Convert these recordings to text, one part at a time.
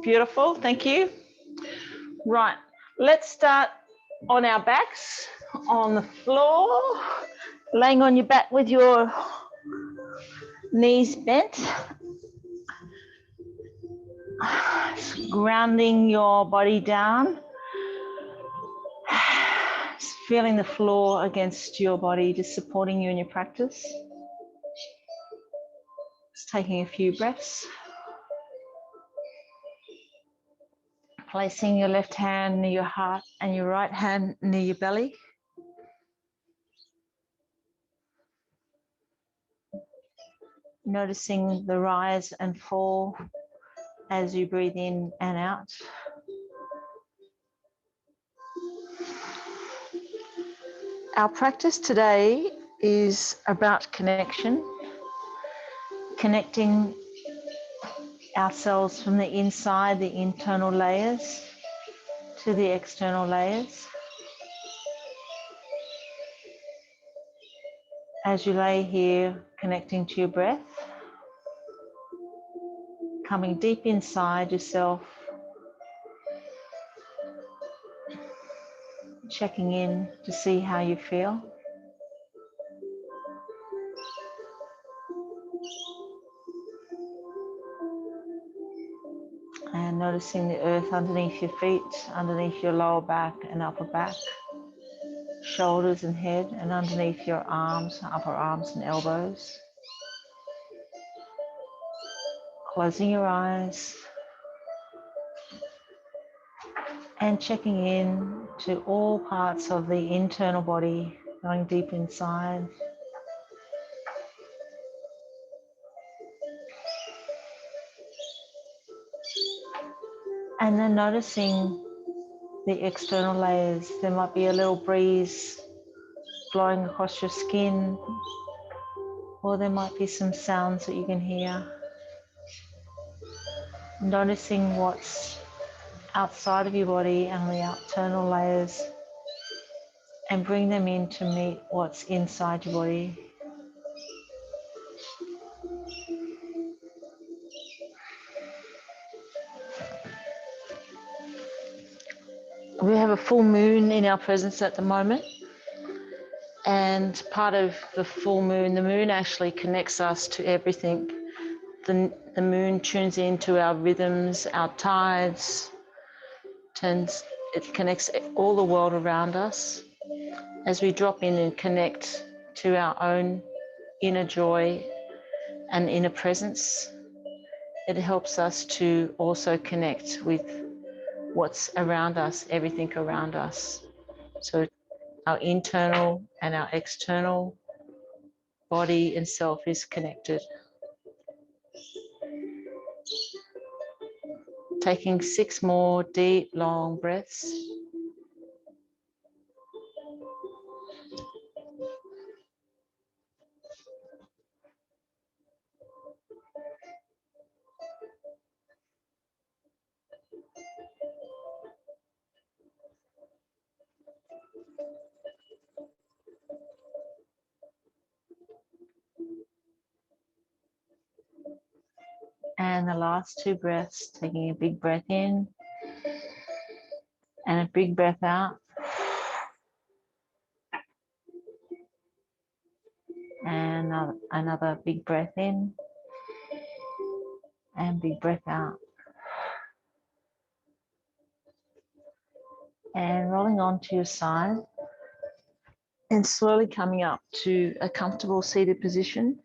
Beautiful, thank you. Right, let's start on our backs, on the floor, laying on your back with your knees bent. Grounding your body down. Feeling the floor against your body, just supporting you in your practice. Just taking a few breaths. Placing your left hand near your heart and your right hand near your belly. Noticing the rise and fall as you breathe in and out. Our practice today is about connection, connecting ourselves from the inside, the internal layers, to the external layers. As you lay here, connecting to your breath, coming deep inside yourself, checking in to see how you feel. And noticing the earth underneath your feet, underneath your lower back and upper back, shoulders and head, and underneath your arms, upper arms and elbows. Closing your eyes and checking in to all parts of the internal body, going deep inside. And then noticing the external layers. There might be a little breeze blowing across your skin, or there might be some sounds that you can hear. Noticing what's outside of your body and the internal layers, and bring them in to meet what's inside your body. We have a full moon in our presence at the moment, and part of the full moon, the moon actually connects us to everything. The moon tunes into our rhythms, our tides, it connects all the world around us. As we drop in and connect to our own inner joy and inner presence, it helps us to also connect with what's around us, everything around us. So our internal and our external body and self is connected. Taking 6 more deep, long breaths. And the last 2 breaths, taking a big breath in and a big breath out. And another big breath in and big breath out. And rolling onto your side and slowly coming up to a comfortable seated position.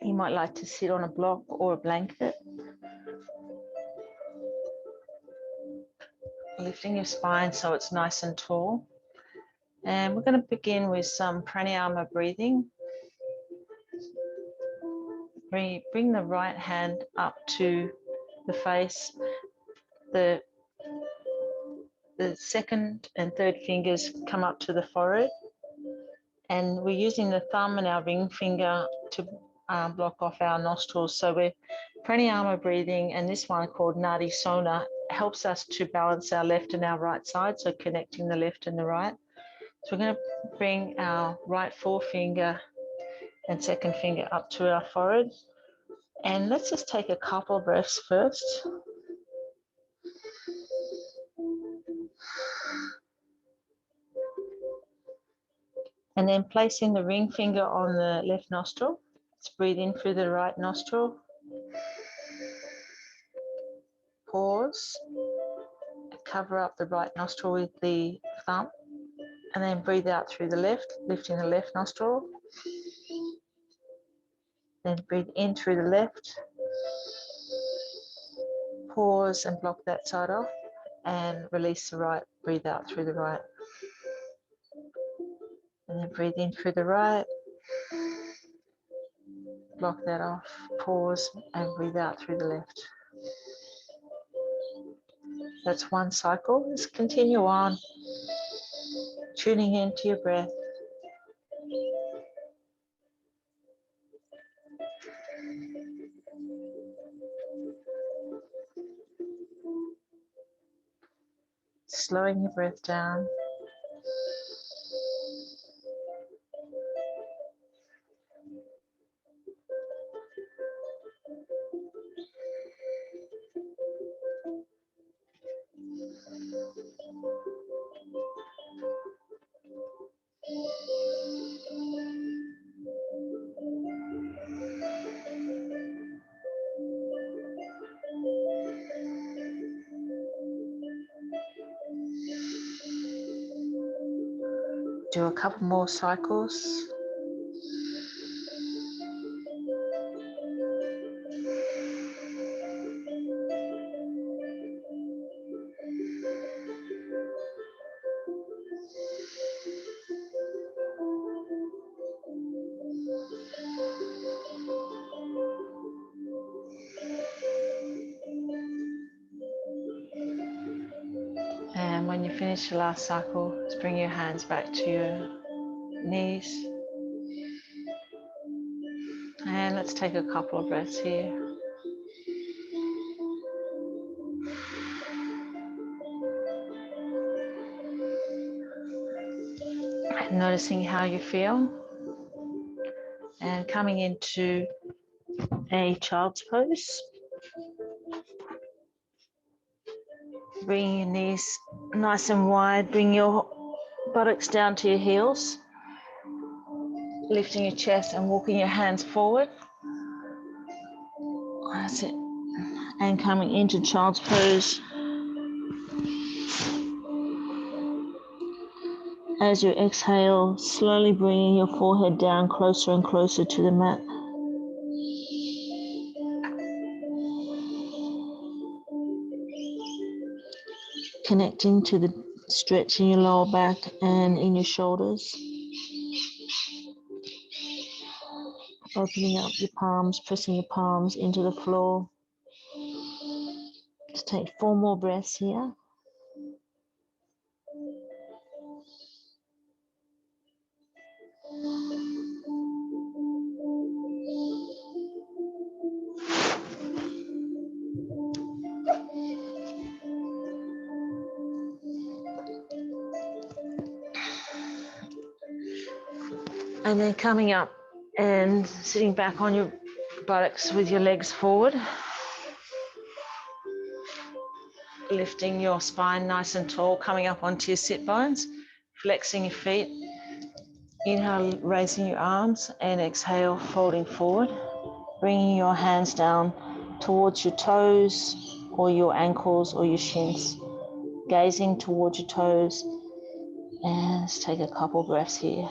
You might like to sit on a block or a blanket. Lifting your spine so it's nice and tall. And we're going to begin with some Pranyhama breathing. Bring the right hand up to the face. The second and third fingers come up to the forehead. And we're using the thumb and our ring finger to block off our nostrils. So we're Pranyhama breathing, and this one called Nadi Sona helps us to balance our left and our right side, so connecting the left and the right. So we're going to bring our right forefinger and second finger up to our forehead. And let's just take a couple of breaths first. And then placing the ring finger on the left nostril. Let's breathe in through the right nostril. Pause. Cover up the right nostril with the thumb. And then breathe out through the left, lifting the left nostril. Then breathe in through the left. Pause and block that side off. And release the right, breathe out through the right. And then breathe in through the right. Block that off, pause, and breathe out through the left. That's one cycle. Let's continue on, tuning into your breath. Slowing your breath down. Do a couple more cycles. And when you finish your last cycle, just bring your hands back to your knees. And let's take a couple of breaths here. Noticing how you feel. And coming into a child's pose. Bring your knees nice and wide. Bring your buttocks down to your heels. Lifting your chest and walking your hands forward. That's it. And coming into child's pose. As you exhale, slowly bringing your forehead down closer and closer to the mat. Connecting to the stretch in your lower back and in your shoulders. Opening up your palms, pressing your palms into the floor. Let's take 4 more breaths here. And then coming up and sitting back on your buttocks with your legs forward. Lifting your spine nice and tall, coming up onto your sit bones, flexing your feet. Inhale, raising your arms, and exhale, folding forward. Bringing your hands down towards your toes or your ankles or your shins. Gazing towards your toes. And let's take a couple breaths here.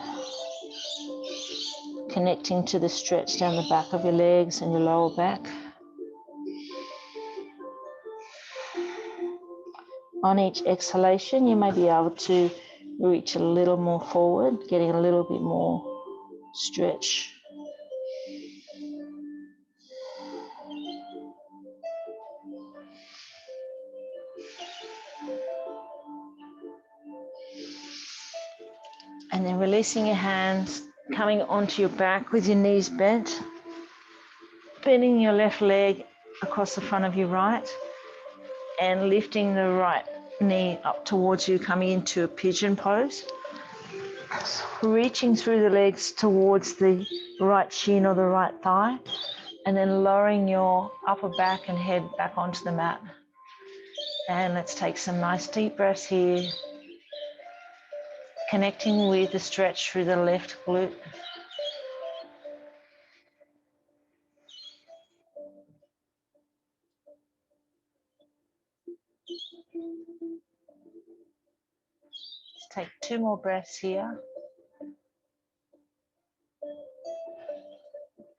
Connecting to the stretch down the back of your legs and your lower back. On each exhalation, you may be able to reach a little more forward, getting a little bit more stretch. And then releasing your hands, coming onto your back with your knees bent. Bending your left leg across the front of your right and lifting the right knee up towards you, coming into a pigeon pose. Reaching through the legs towards the right shin or the right thigh, and then lowering your upper back and head back onto the mat. And let's take some nice deep breaths here, connecting with the stretch through the left glute. Let's take 2 more breaths here.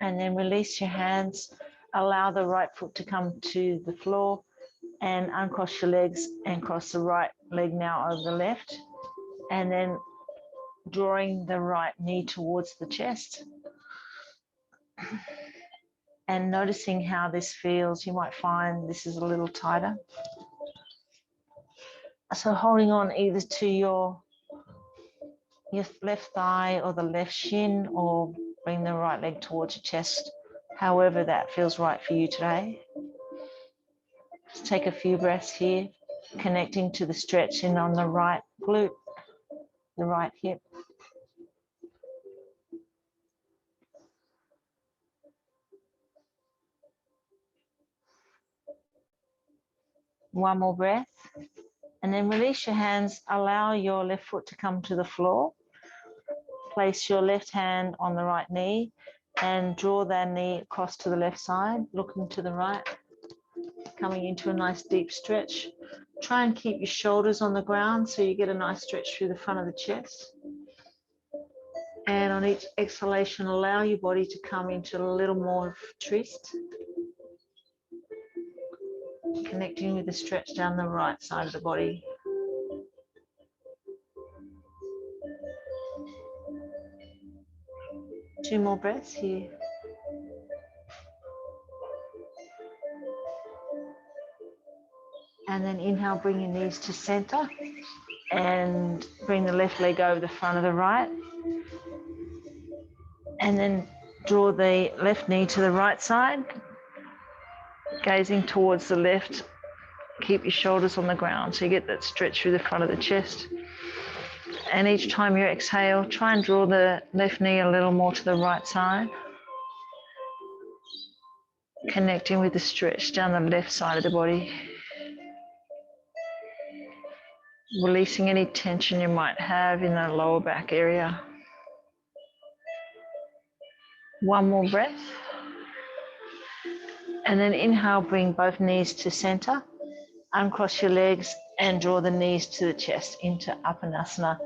And then release your hands. Allow the right foot to come to the floor and uncross your legs and cross the right leg now over the left. And then drawing the right knee towards the chest. And noticing how this feels. You might find this is a little tighter. So holding on either to your left thigh or the left shin, or bring the right leg towards your chest, however that feels right for you today. Just take a few breaths here, connecting to the stretch in on the right glute, the right hip. One more breath, and then release your hands. Allow your left foot to come to the floor. Place your left hand on the right knee and draw that knee across to the left side, looking to the right, coming into a nice deep stretch. Try and keep your shoulders on the ground so you get a nice stretch through the front of the chest. And on each exhalation, allow your body to come into a little more twist, connecting with the stretch down the right side of the body. Two more breaths here. And then inhale, bring your knees to center and bring the left leg over the front of the right. And then draw the left knee to the right side, gazing towards the left. Keep your shoulders on the ground so you get that stretch through the front of the chest. And each time you exhale, try and draw the left knee a little more to the right side, connecting with the stretch down the left side of the body. Releasing any tension you might have in the lower back area. One more breath. And then inhale, bring both knees to center. Uncross your legs and draw the knees to the chest into Uttanasana.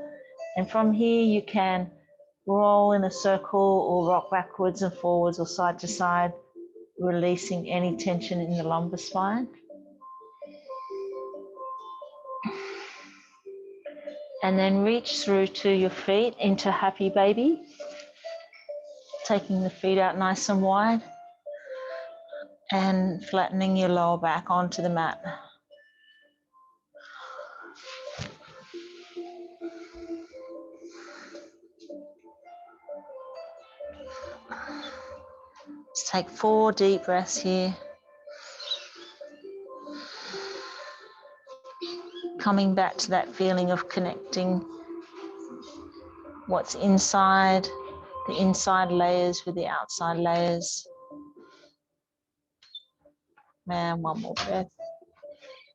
And from here you can roll in a circle or rock backwards and forwards or side to side, releasing any tension in the lumbar spine. And then reach through to your feet into Happy Baby. Taking the feet out nice and wide and flattening your lower back onto the mat. Let's take 4 deep breaths here. Coming back to that feeling of connecting what's inside, the inside layers with the outside layers. And one more breath.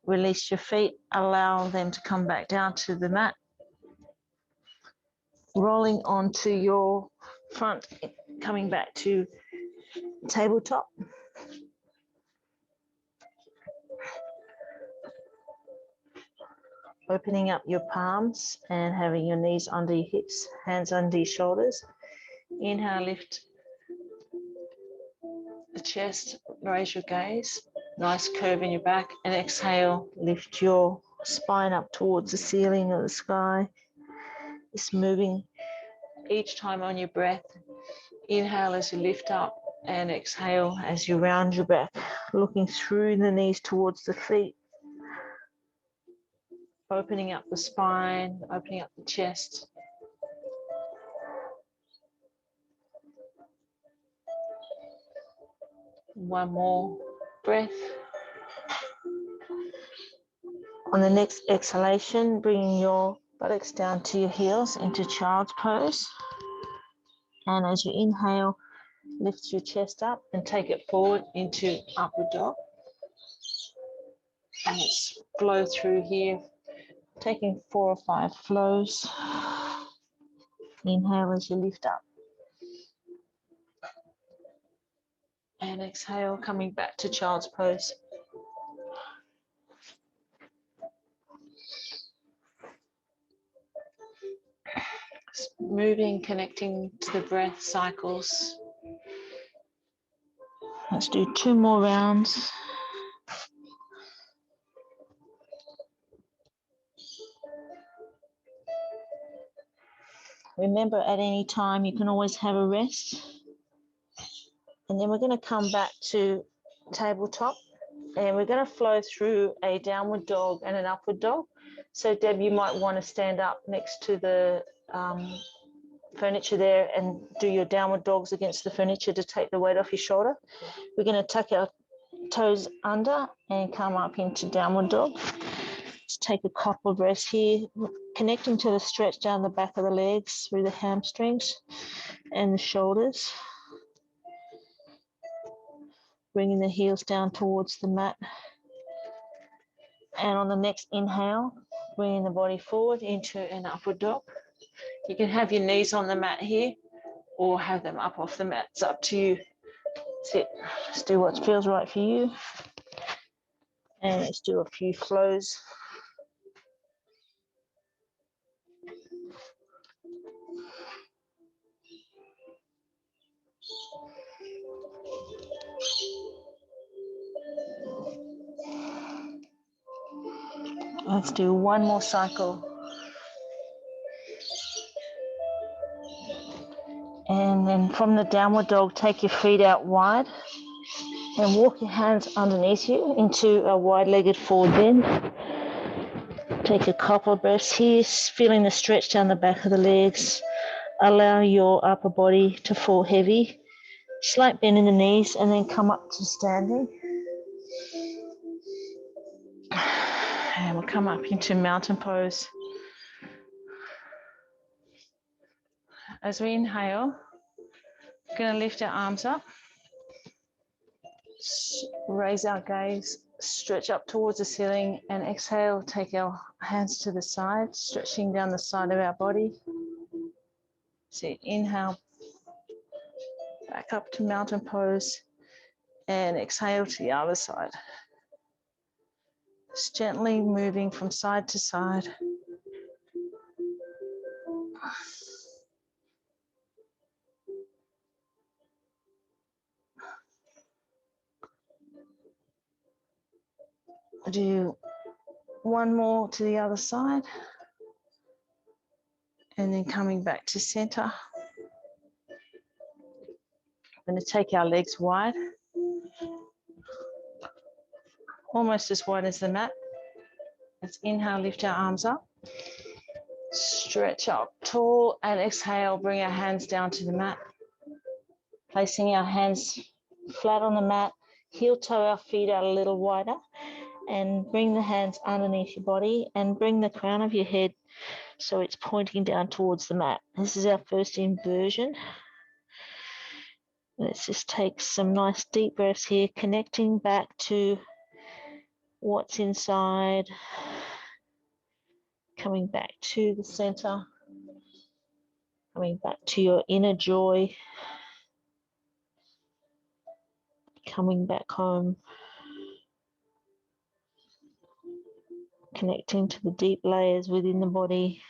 Release your feet, allow them to come back down to the mat. Rolling onto your front, coming back to tabletop. Opening up your palms and having your knees under your hips, hands under your shoulders. Inhale, lift the chest, raise your gaze, nice curve in your back, and exhale, lift your spine up towards the ceiling or the sky. Just moving each time on your breath. Inhale as you lift up and exhale as you round your back, looking through the knees towards the feet. Opening up the spine, opening up the chest. One more breath. On the next exhalation, bringing your buttocks down to your heels into child's pose. And as you inhale, lift your chest up and take it forward into upward dog. And let's flow through here, taking 4 or 5 flows. Inhale as you lift up. And exhale, coming back to child's pose. Moving, connecting to the breath cycles. Let's do 2 more rounds. Remember, at any time, you can always have a rest. And then we're going to come back to tabletop. And we're going to flow through a downward dog and an upward dog. So, Deb, you might want to stand up next to the furniture there and do your downward dogs against the furniture to take the weight off your shoulder. We're going to tuck our toes under and come up into downward dog. Just take a couple of breaths here, connecting to the stretch down the back of the legs through the hamstrings and the shoulders. Bringing the heels down towards the mat. And on the next inhale, bringing the body forward into an upward dog. You can have your knees on the mat here or have them up off the mat. It's up to you. Sit. Just do what feels right for you. And let's do a few flows. Let's do 1 more cycle. And then from the downward dog, take your feet out wide and walk your hands underneath you into a wide-legged forward bend. Take a couple of breaths here, feeling the stretch down the back of the legs. Allow your upper body to fall heavy. Slight bend in the knees and then come up to standing. And we'll come up into mountain pose. As we inhale, we're going to lift our arms up, raise our gaze, stretch up towards the ceiling, and exhale, take our hands to the side, stretching down the side of our body. So inhale, back up to mountain pose, and exhale to the other side. Just gently moving from side to side. Do 1 more to the other side, and then coming back to center. I'm going to take our legs wide, almost as wide as the mat. Let's inhale, lift our arms up, stretch up tall, and exhale, bring our hands down to the mat. Placing our hands flat on the mat, heel toe our feet out a little wider, and bring the hands underneath your body and bring the crown of your head so it's pointing down towards the mat. This is our first inversion. Let's just take some nice deep breaths here, connecting back to what's inside, coming back to the center, coming back to your inner joy, coming back home, connecting to the deep layers within the body,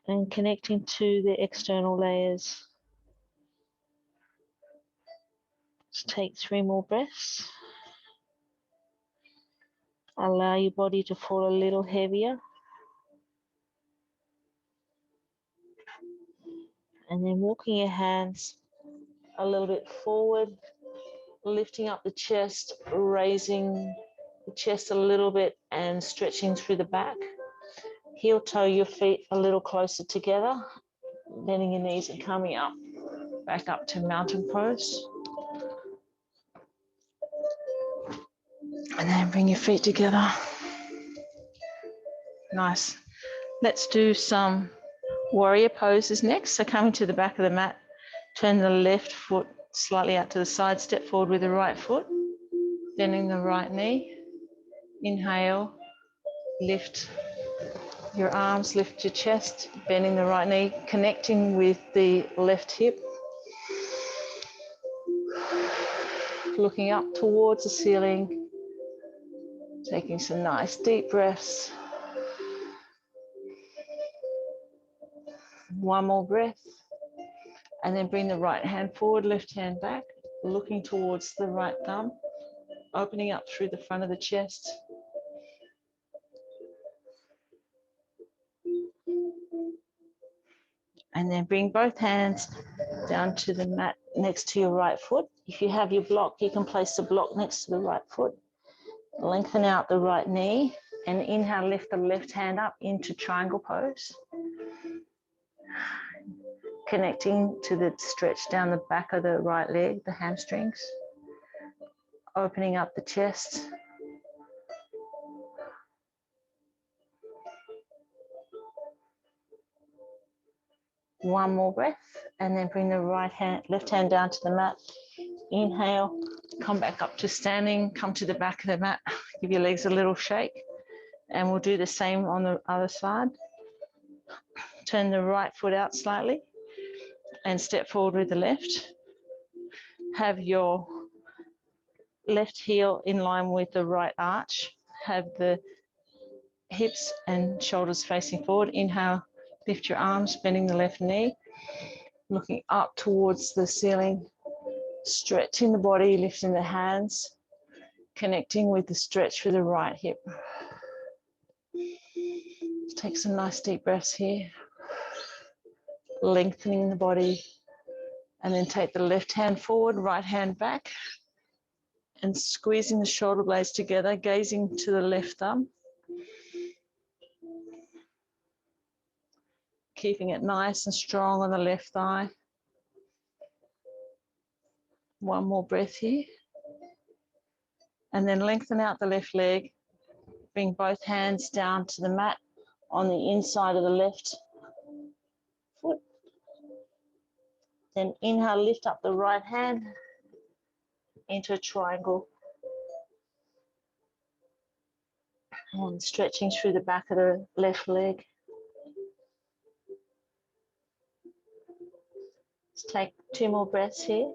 and connecting to the external layers. Just take 3 more breaths. Allow your body to fall a little heavier. And then walking your hands a little bit forward, lifting up the chest, raising the chest a little bit and stretching through the back. Heel toe your feet a little closer together, bending your knees and coming up, back up to mountain pose. And then bring your feet together. Nice. Let's do some warrior poses next. So coming to the back of the mat, turn the left foot slightly out to the side, step forward with the right foot, bending the right knee. Inhale, lift your arms, lift your chest, bending the right knee, connecting with the left hip. Looking up towards the ceiling, taking some nice deep breaths. One more breath. And then bring the right hand forward, left hand back, looking towards the right thumb, opening up through the front of the chest. And then bring both hands down to the mat next to your right foot. If you have your block, you can place the block next to the right foot. Lengthen out the right knee and inhale, lift the left hand up into triangle pose. Connecting to the stretch down the back of the right leg, the hamstrings. Opening up the chest. One more breath, and then bring the left hand down to the mat. Inhale, come back up to standing, come to the back of the mat, give your legs a little shake, and we'll do the same on the other side. Turn the right foot out slightly and step forward with the left. Have your left heel in line with the right arch. Have the hips and shoulders facing forward. Inhale, lift your arms, bending the left knee, looking up towards the ceiling, stretching the body, lifting the hands, connecting with the stretch for the right hip. Take some nice deep breaths here, lengthening the body, and then take the left hand forward, right hand back, and squeezing the shoulder blades together, gazing to the left thumb. Keeping it nice and strong on the left thigh. One more breath here. And then lengthen out the left leg. Bring both hands down to the mat on the inside of the left foot. Then inhale, lift up the right hand into a triangle. And stretching through the back of the left leg. Let's take 2 more breaths here.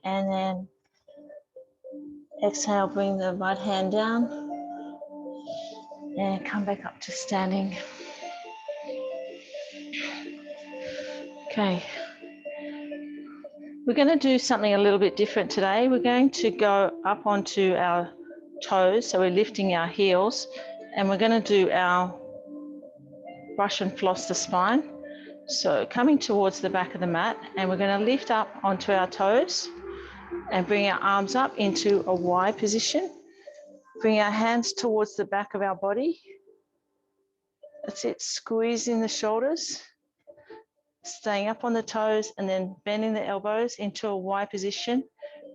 And then exhale, bring the right hand down and come back up to standing. Okay. We're going to do something a little bit different today. We're going to go up onto our toes, so we're lifting our heels, and we're going to do our brush and floss the spine. So coming towards the back of the mat, and we're going to lift up onto our toes and bring our arms up into a Y position. Bring our hands towards the back of our body. That's it, squeezing the shoulders, staying up on the toes, and then bending the elbows into a Y position,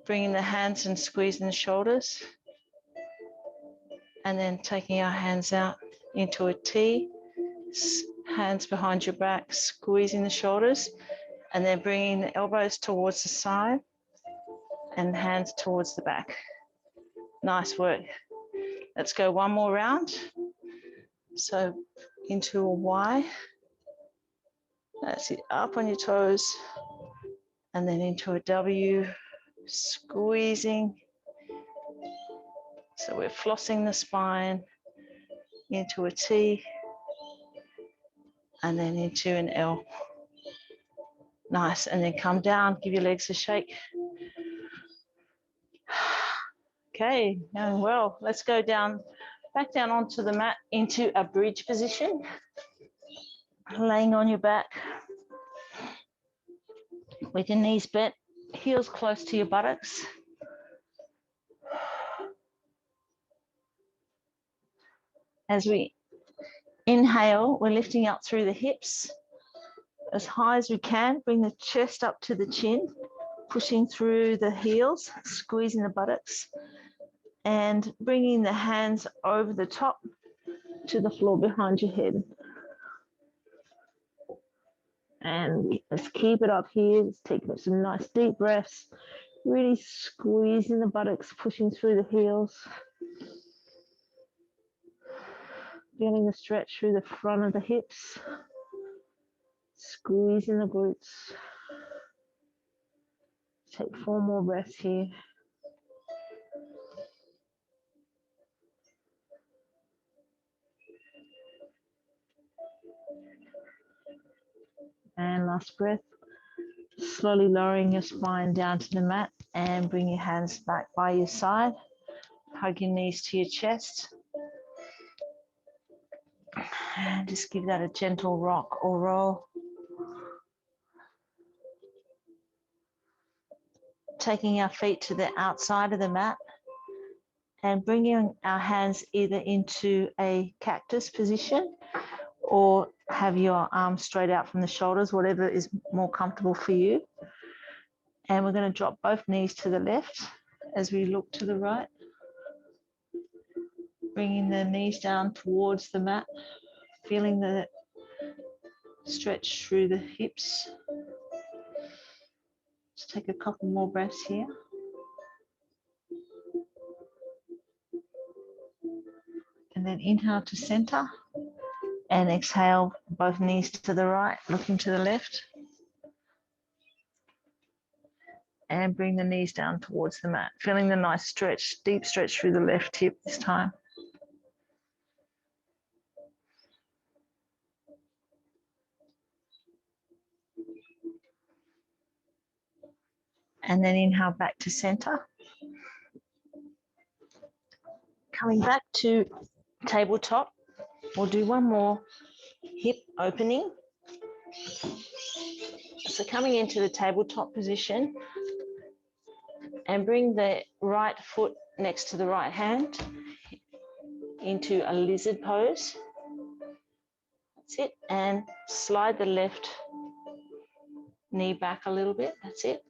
bringing the hands and squeezing the shoulders, and then taking our hands out into a T, hands behind your back, squeezing the shoulders, and then bringing the elbows towards the side and hands towards the back. Nice work. Let's go one more round. So into a Y. That's it, up on your toes, and then into a W, squeezing. So we're flossing the spine into a T, and then into an L. Nice, and then come down, give your legs a shake. Okay, going well. Let's go down, back down onto the mat into a bridge position. Laying on your back with your knees bent, heels close to your buttocks. As we inhale, we're lifting up through the hips as high as we can. Bring the chest up to the chin, pushing through the heels, squeezing the buttocks. And bringing the hands over the top to the floor behind your head. And let's keep it up here. Let's take some nice deep breaths. Really squeezing the buttocks, pushing through the heels. Feeling the stretch through the front of the hips. Squeezing the glutes. Take 4 more breaths here. And last breath. Slowly lowering your spine down to the mat and bring your hands back by your side. Hug your knees to your chest. And just give that a gentle rock or roll. Taking our feet to the outside of the mat and bringing our hands either into a cactus position or have your arms straight out from the shoulders, whatever is more comfortable for you. And we're going to drop both knees to the left as we look to the right. Bringing the knees down towards the mat, feeling the stretch through the hips. Let's take a couple more breaths here. And then inhale to center and exhale both knees to the right, looking to the left. And bring the knees down towards the mat, feeling the nice stretch, deep stretch through the left hip this time. And then inhale back to center. Coming back to tabletop, we'll do one more hip opening. So coming into the tabletop position and bring the right foot next to the right hand into a lizard pose. That's it. And slide the left knee back a little bit. That's it.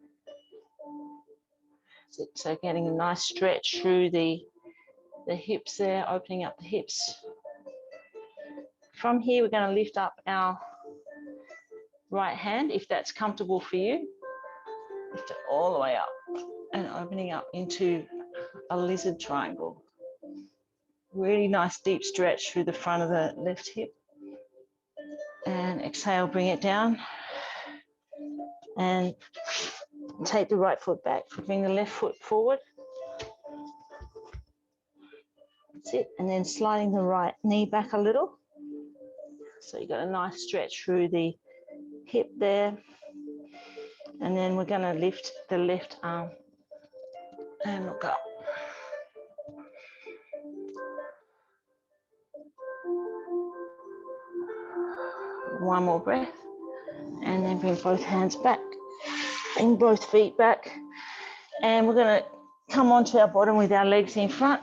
That's it. So getting a nice stretch through the hips there, opening up the hips. From here, we're going to lift up our right hand, if that's comfortable for you. Lift it all the way up and opening up into a lizard triangle. Really nice deep stretch through the front of the left hip. And exhale, bring it down. And take the right foot back. Bring the left foot forward. That's it. And then sliding the right knee back a little. So you've got a nice stretch through the hip there. And then we're going to lift the left arm and look up. One more breath. And then bring both hands back. Bring both feet back. And we're going to come onto our bottom with our legs in front.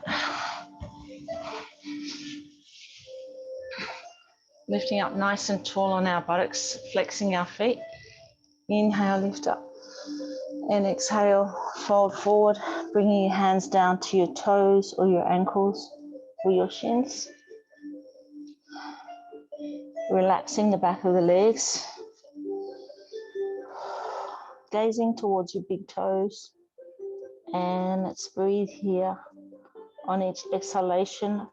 Lifting up nice and tall on our buttocks, flexing our feet. Inhale, lift up. And exhale, fold forward, bringing your hands down to your toes or your ankles or your shins. Relaxing the back of the legs. Gazing towards your big toes. And let's breathe here. On each exhalation,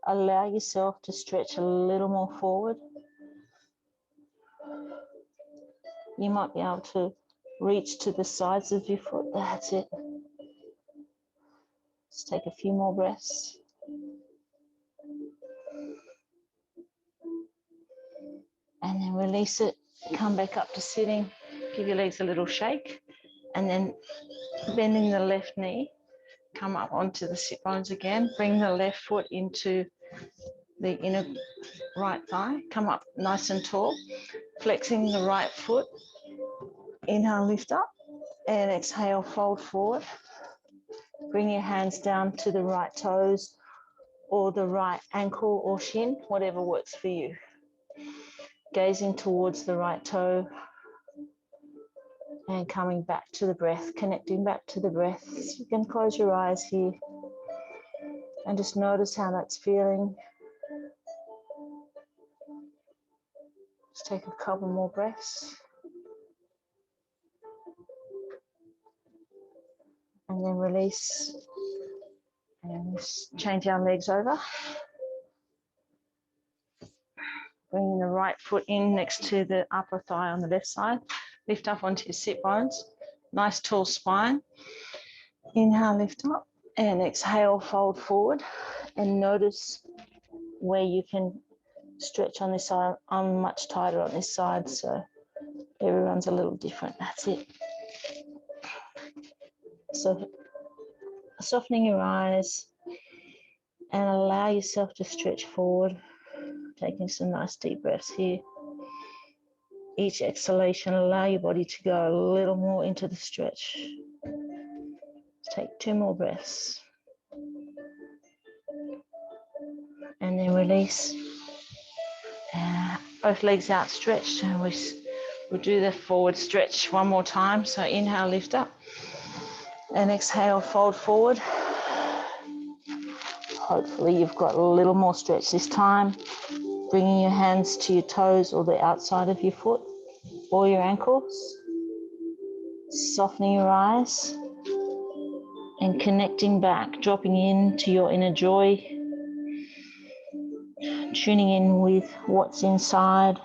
allow yourself to stretch a little more forward. You might be able to reach to the sides of your foot. That's it. Let's take a few more breaths. And then release it. Come back up to sitting. Give your legs a little shake. And then bending the left knee. Come up onto the sit bones again. Bring the left foot into the inner right thigh. Come up nice and tall. Flexing the right foot. Inhale, lift up. And exhale, fold forward. Bring your hands down to the right toes or the right ankle or shin, whatever works for you. Gazing towards the right toe and coming back to the breath, connecting back to the breath. You can close your eyes here. And just notice how that's feeling. Just take a couple more breaths. And then release. And change our legs over. Bringing the right foot in next to the upper thigh on the left side. Lift up onto your sit bones. Nice tall spine. Inhale, lift up. And exhale, fold forward. And notice where you can stretch on this side. I'm much tighter on this side, so everyone's a little different. That's it. So softening your eyes and allow yourself to stretch forward. Taking some nice deep breaths here. Each exhalation, allow your body to go a little more into the stretch. Let's take 2 more breaths. And then release. Both legs outstretched. And we'll do the forward stretch one more time. So inhale, lift up. And exhale, fold forward. Hopefully you've got a little more stretch this time. Bringing your hands to your toes or the outside of your foot or your ankles. Softening your eyes and connecting back, dropping into your inner joy. Tuning in with what's inside.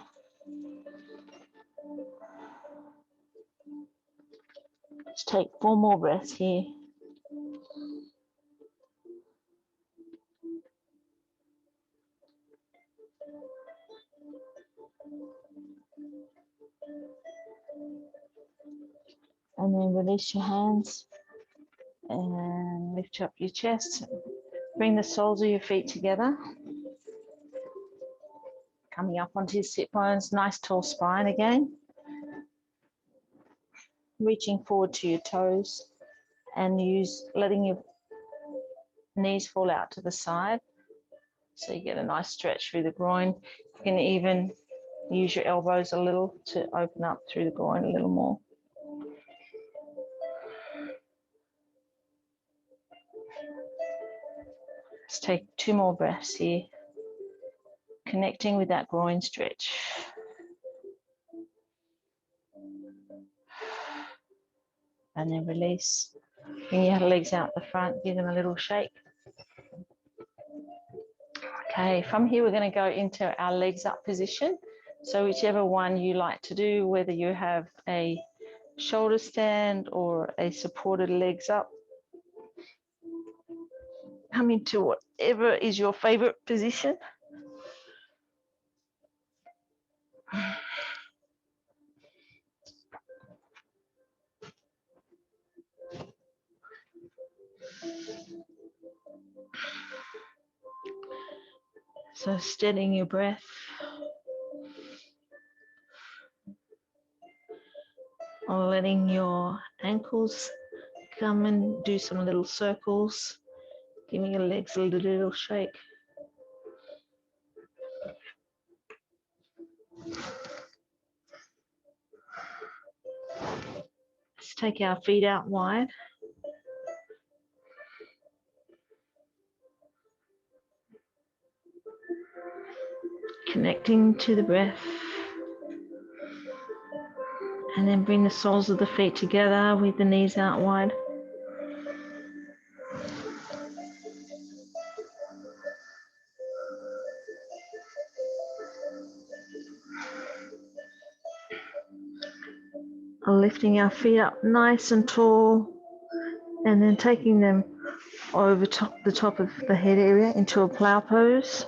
Let's take 4 more breaths here. And then release your hands and lift up your chest. Bring the soles of your feet together. Coming up onto your sit bones, nice tall spine again. Reaching forward to your toes and letting your knees fall out to the side. So you get a nice stretch through the groin. You can even use your elbows a little to open up through the groin a little more. Let's take 2 more breaths here. Connecting with that groin stretch. And then release. Bring your legs out the front, give them a little shake. Okay, from here we're going to go into our legs up position. So whichever one you like to do, whether you have a shoulder stand or a supported legs up, come into whatever is your favorite position. So steadying your breath. Or letting your ankles come and do some little circles. Giving your legs a little shake. Let's take our feet out wide. Connecting to the breath. And then bring the soles of the feet together with the knees out wide. Lifting our feet up nice and tall, and then taking them over the top of the head area into a plow pose.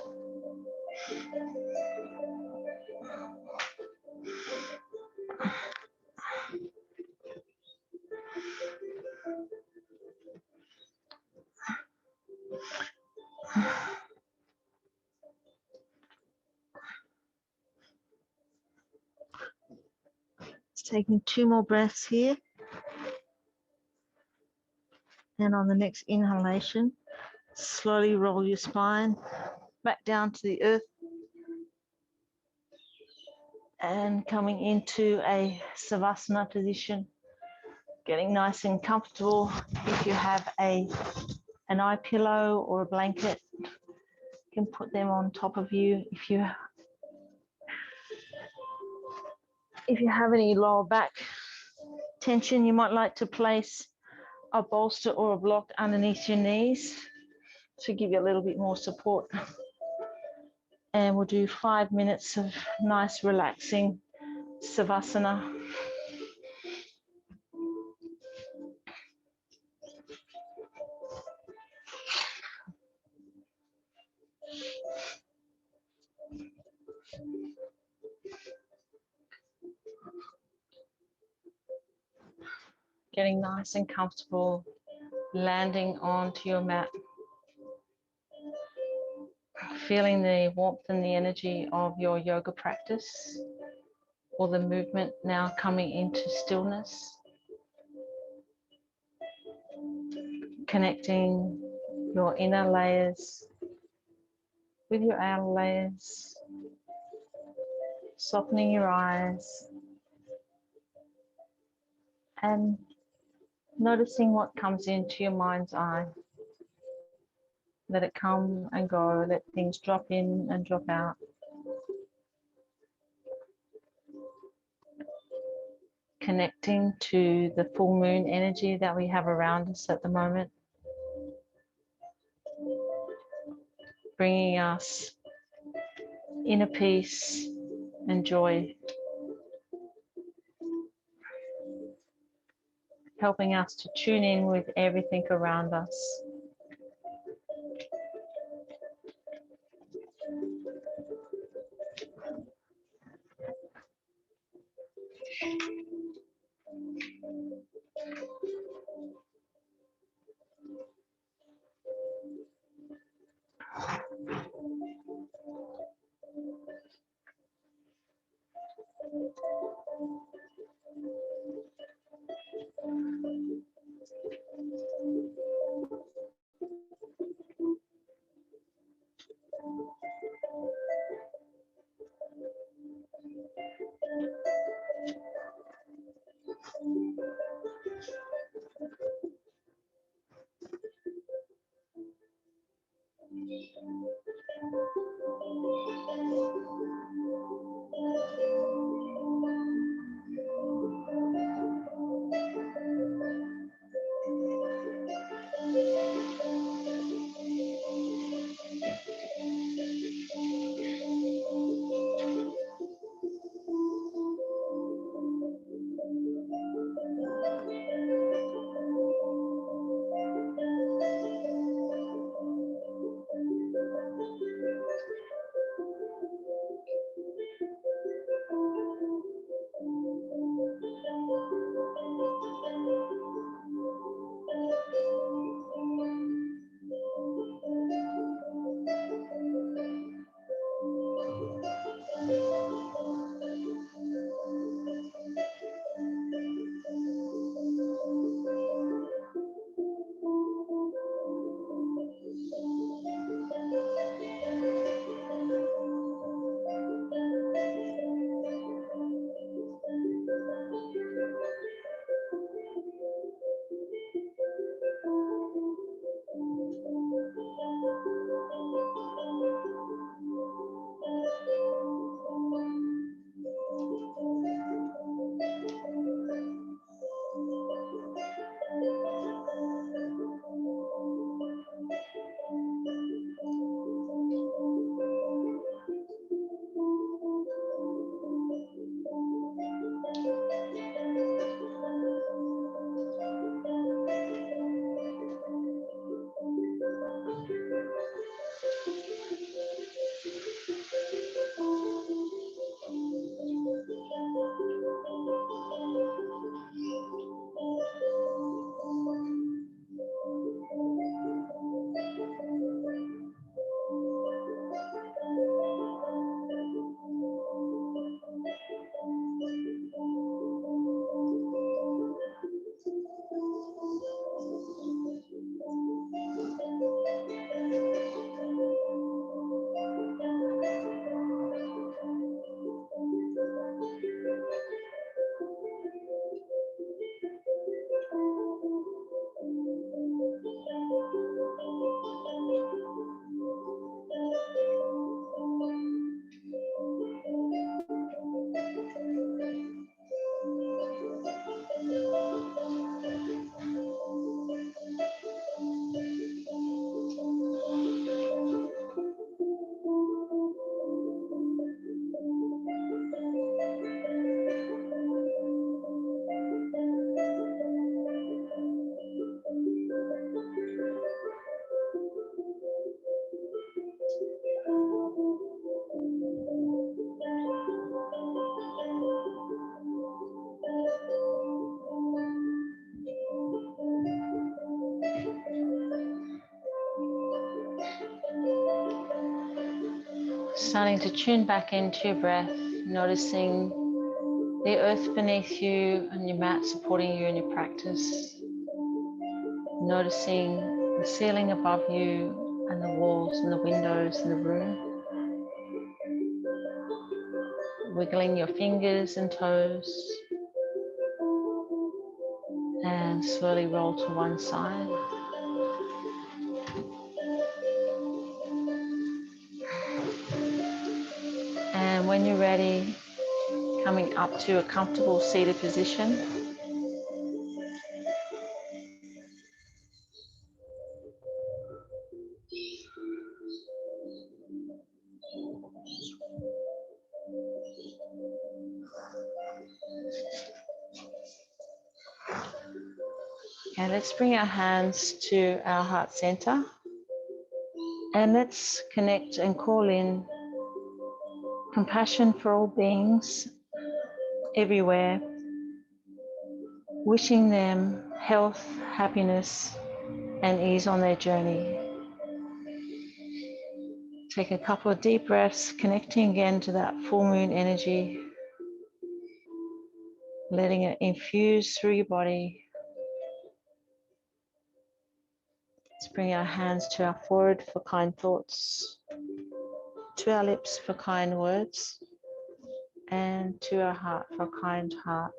Taking 2 more breaths here. And on the next inhalation, slowly roll your spine back down to the earth. And coming into a Savasana position, getting nice and comfortable. If you have a an eye pillow or a blanket. You can put them on top of you. If you have any lower back tension, you might like to place a bolster or a block underneath your knees to give you a little bit more support. And we'll do 5 minutes of nice relaxing savasana. Getting nice and comfortable, landing onto your mat. Feeling the warmth and the energy of your yoga practice, or the movement now coming into stillness. Connecting your inner layers with your outer layers. Softening your eyes. And noticing what comes into your mind's eye. Let it come and go, let things drop in and drop out. Connecting to the full moon energy that we have around us at the moment. Bringing us inner peace and joy. Helping us to tune in with everything around us. starting to tune back into your breath, noticing the earth beneath you and your mat supporting you in your practice. Noticing the ceiling above you and the walls and the windows in the room. Wiggling your fingers and toes and slowly roll to one side. And when you're ready, coming up to a comfortable seated position. And let's bring our hands to our heart center. And let's connect and call in compassion for all beings everywhere, wishing them health, happiness, and ease on their journey. Take a couple of deep breaths, connecting again to that full moon energy, letting it infuse through your body. Let's bring our hands to our forehead for kind thoughts, to our lips for kind words, and to our heart for a kind heart.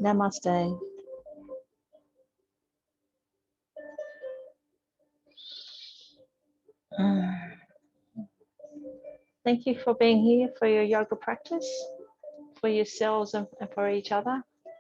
Namaste. Thank you for being here for your yoga practice, for yourselves and for each other.